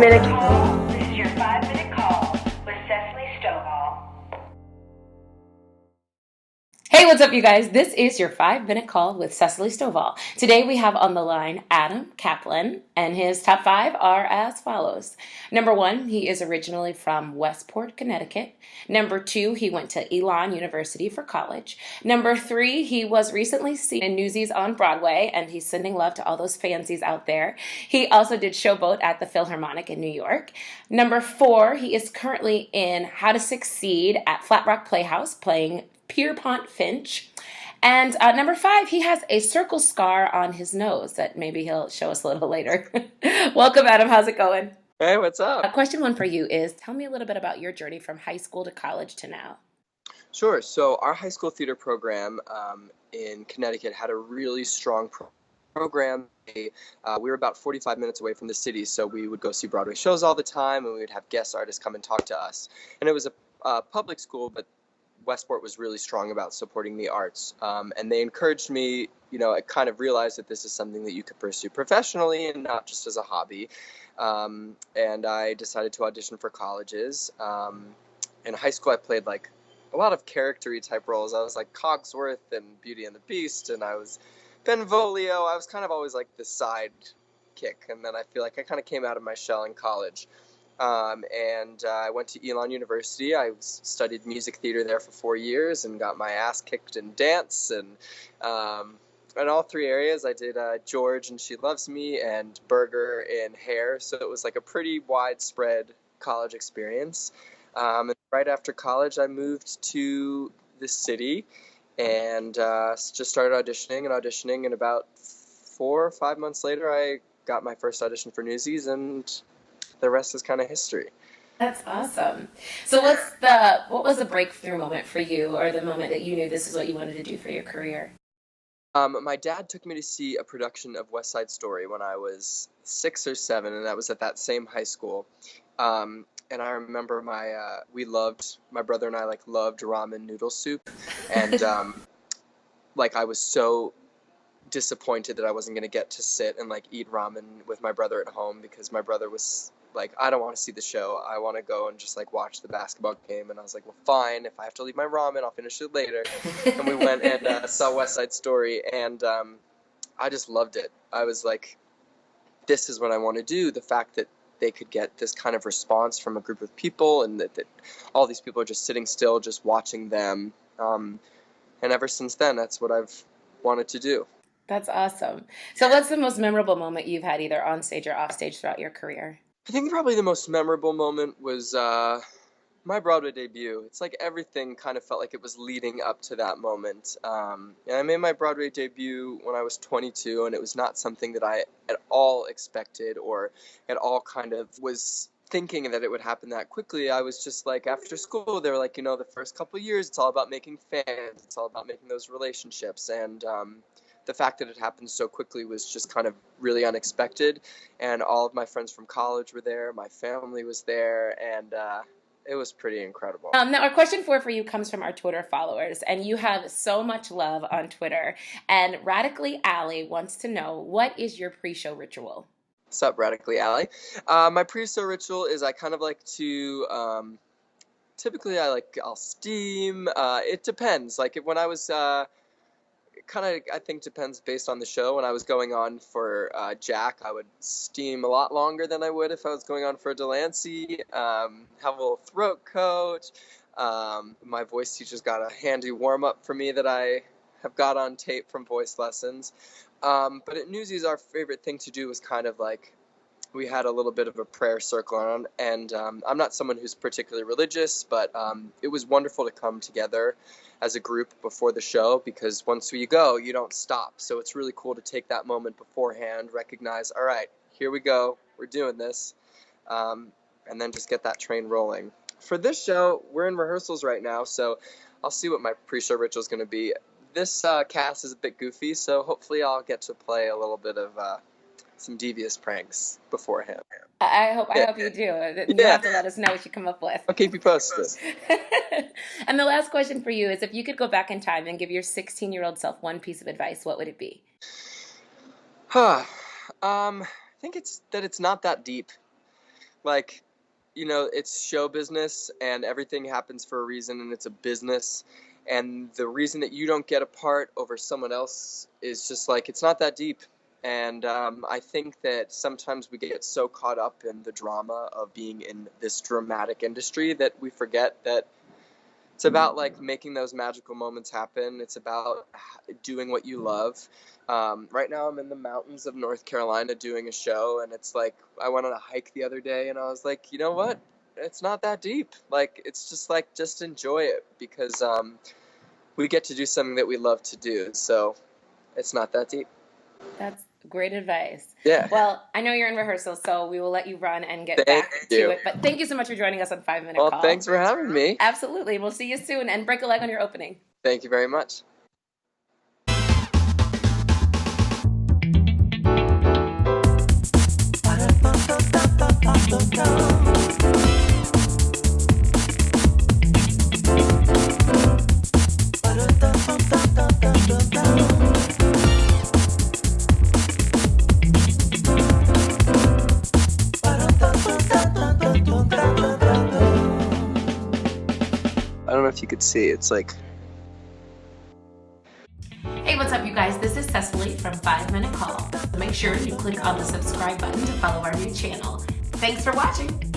5-minute call. This is your 5-minute call with Cessalee Stovall. Hey, what's up, you guys? This is your 5-minute call with Cessalee Stovall. Today we have on the line Adam Kaplan, and his top 5 are as follows. Number 1, he is originally from Westport, Connecticut. Number 2, he went to Elon University for college. Number 3, he was recently seen in Newsies on Broadway, and he's sending love to all those fancies out there. He also did Showboat at the Philharmonic in New York. Number 4, he is currently in How to Succeed at Flatrock Playhouse, playing Pierrepont Finch. And number 5, he has a circle scar on his nose that maybe he'll show us a little later. Welcome, Adam. How's it going? Hey, what's up? Question 1 for you is, tell me a little bit about your journey from high school to college to now. Sure. So our high school theater program in Connecticut had a really strong program. We were about 45 minutes away from the city, so we would go see Broadway shows all the time, and we would have guest artists come and talk to us. And it was a public school, but Westport was really strong about supporting the arts, and they encouraged me. I kind of realized that this is something that you could pursue professionally and not just as a hobby. And I decided to audition for colleges. In high school, I played like a lot of character-y type roles. I was like Cogsworth in Beauty and the Beast, and I was Benvolio. I was kind of always like the side kick, and then I feel like I kind of came out of my shell in college. And I went to Elon University. I studied music theater there for 4 years and got my ass kicked in dance. And in all 3 areas, I did George and She Loves Me and Burger in hair. So it was like a pretty widespread college experience. And right after college, I moved to the city and just started auditioning. And about 4 or 5 months later, I got my first audition for Newsies, and the rest is kind of history. That's awesome. So what was the breakthrough moment for you, or the moment that you knew this is what you wanted to do for your career? My dad took me to see a production of West Side Story when I was 6 or 7, and that was at that same high school. And I remember my brother and I loved ramen noodle soup, and I was so disappointed that I wasn't going to get to sit and eat ramen with my brother at home, because my brother was like, I don't want to see the show. I want to go and just watch the basketball game. And I was like, well, fine. If I have to leave my ramen, I'll finish it later. And we went and saw West Side Story, and I just loved it. I was like, this is what I want to do. The fact that they could get this kind of response from a group of people, and that all these people are just sitting still, just watching them. And ever since then, that's what I've wanted to do. That's awesome. So what's the most memorable moment you've had either on stage or off stage throughout your career? I think probably the most memorable moment was my Broadway debut. It's like everything kind of felt like it was leading up to that moment. And I made my Broadway debut when I was 22, and it was not something that I at all expected or at all kind of was thinking that it would happen that quickly. I was just like, after school, they were like, the first couple of years, it's all about making fans. It's all about making those relationships. And the fact that it happened so quickly was just kind of really unexpected. And all of my friends from college were there. My family was there. And it was pretty incredible. Now, our question 4 for you comes from our Twitter followers. And you have so much love on Twitter. And Radically Allie wants to know, what is your pre-show ritual? What's up, Radically Allie? My pre-show ritual is I kind of like to... typically, I'll steam. It depends. When I was... I think depends based on the show. When I was going on for Jack, I would steam a lot longer than I would if I was going on for Delancey. Have a little throat coat. My voice teacher's got a handy warm-up for me that I have got on tape from voice lessons. But at Newsies, our favorite thing to do was kind of we had a little bit of a prayer circle on, and I'm not someone who's particularly religious, but it was wonderful to come together as a group before the show, because once you go, you don't stop. So it's really cool to take that moment beforehand, recognize, all right, here we go, we're doing this, and then just get that train rolling. For this show, we're in rehearsals right now, so I'll see what my pre-show ritual is going to be. This cast is a bit goofy, so hopefully I'll get to play a little bit of some devious pranks beforehand. I hope you do. You have to let us know what you come up with. I'll keep you posted. And the last question for you is, if you could go back in time and give your 16-year-old self one piece of advice, what would it be? I think it's not that deep. like, it's show business and everything happens for a reason and it's a business. And the reason that you don't get a part over someone else is just like, it's not that deep. And I think that sometimes we get so caught up in the drama of being in this dramatic industry that we forget that it's about like making those magical moments happen. It's about doing what you love. Right now I'm in the mountains of North Carolina doing a show, and it's like I went on a hike the other day and I was like, you know what? It's not that deep. Like, it's just like, just enjoy it, because we get to do something that we love to do. So it's not that deep. That's great advice. Yeah. Well, I know you're in rehearsal, so we will let you run and get Thank back you. to it. But thank you so much for joining us on 5 Minute Well, Call. thanks for having me. Absolutely. We'll see you soon, and break a leg on your opening. Thank you very much. I don't know if you could see. It's like... Hey, what's up, you guys? This is Cessalee from 5 Minute Call. Make sure you click on the subscribe button to follow our new channel. Thanks for watching.